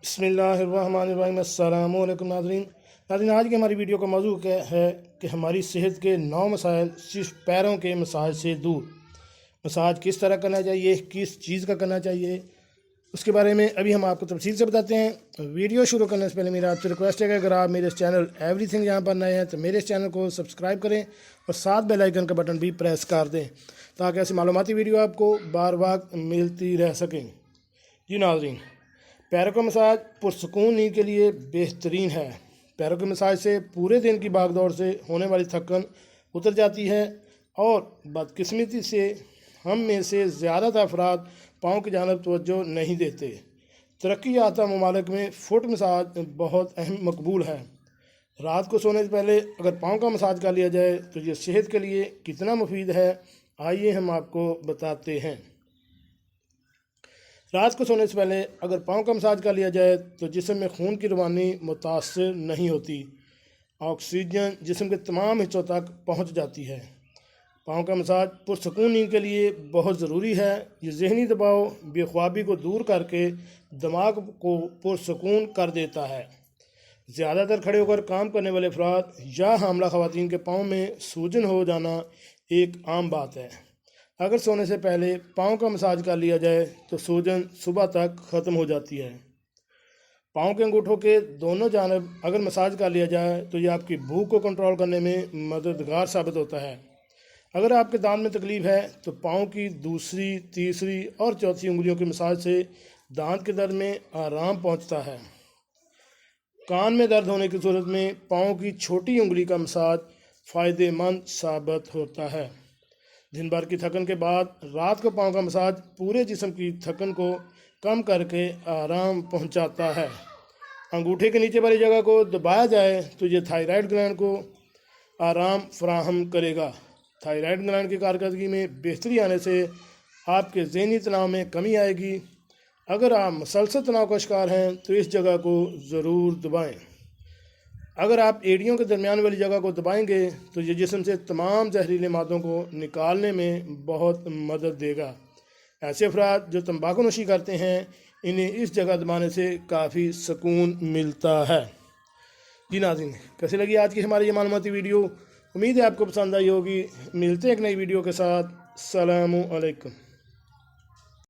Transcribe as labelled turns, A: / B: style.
A: बिस्मिल्लाहिर्रहमानिर्रहीम। अस्सलाम वालेकुम नाज़रीन, आज की हमारी वीडियो का मौजू क्या है कि हमारी सेहत के 9 मसाइल सिर्फ पैरों के मसाज से दूर। मसाज किस तरह करना चाहिए, किस चीज़ का करना चाहिए, उसके बारे में अभी हम आपको तफसील से बताते हैं। वीडियो शुरू करने से पहले मेरा आपसे रिक्वेस्ट है कि अगर आप मेरे इस चैनल एवरीथिंग यहाँ पर नए हैं तो मेरे इस चैनल को सब्सक्राइब करें और साथ बेल आइकन का बटन भी प्रेस कर दें ताकि ऐसी मालूमाती वीडियो आपको बार बार मिलती रह सकें। जी नाज़रीन, पैरों का मसाज पुरसकून नींद के लिए बेहतरीन है। पैरों के मसाज से पूरे दिन की भागदौड़ से होने वाली थकन उतर जाती है और बदकिस्मती से हम में से ज़्यादातर अफराद पाँव की जानब तवज्जो नहीं देते। तरक्की याफ्ता ममालिक में फुट मसाज बहुत अहम मकबूल है। रात को सोने से पहले अगर पाँव का मसाज कर लिया जाए तो ये सेहत के लिए कितना मुफीद है, आइए हम आपको बताते हैं। रात को सोने से पहले अगर पाँव का मसाज कर लिया जाए तो जिस्म में खून की रवानी मुतासर नहीं होती, ऑक्सीजन जिस्म के तमाम हिस्सों तक पहुंच जाती है। पाँव का मसाज पुरसकून नींद के लिए बहुत ज़रूरी है। ये ज़हनी दबाव बेख्वाबी को दूर करके दिमाग को पुरसकून कर देता है। ज़्यादातर खड़े होकर काम करने वाले अफराद या हामला ख़वातीन के पाँव में सूजन हो जाना एक आम बात है। अगर सोने से पहले पाँव का मसाज कर लिया जाए तो सूजन सुबह तक ख़त्म हो जाती है। पाँव के अंगूठों के दोनों जानब अगर मसाज कर लिया जाए तो ये आपकी भूख को कंट्रोल करने में मददगार साबित होता है। अगर आपके दांत में तकलीफ़ है तो पाँव की दूसरी, तीसरी और चौथी उंगलियों के मसाज से दांत के दर्द में आराम पहुंचता है। कान में दर्द होने की सूरत में पाँव की छोटी उंगली का मसाज फ़ायदेमंद साबित होता है। दिन भर की थकन के बाद रात को पाँव का मसाज पूरे जिस्म की थकन को कम करके आराम पहुंचाता है। अंगूठे के नीचे वाली जगह को दबाया जाए तो ये थायराइड ग्लैंड को आराम फराहम करेगा। थायराइड ग्लैंड की कारकर्दगी में बेहतरी आने से आपके ज़हनी तनाव में कमी आएगी। अगर आप मुसलसल तनाव का शिकार हैं तो इस जगह को ज़रूर दबाएं। अगर आप एड़ियों के दरमियान वाली जगह को दबाएंगे तो ये जिस्म से तमाम जहरीले मादों को निकालने में बहुत मदद देगा। ऐसे अफराद जो तंबाकू नोशी करते हैं इन्हें इस जगह दबाने से काफ़ी सुकून मिलता है। जी नाज़रीन, कैसी लगी आज की हमारी ये मालूमाती वीडियो? उम्मीद है आपको पसंद आई होगी। मिलते हैं एक नई वीडियो के साथ। अस्सलामु अलैकुम।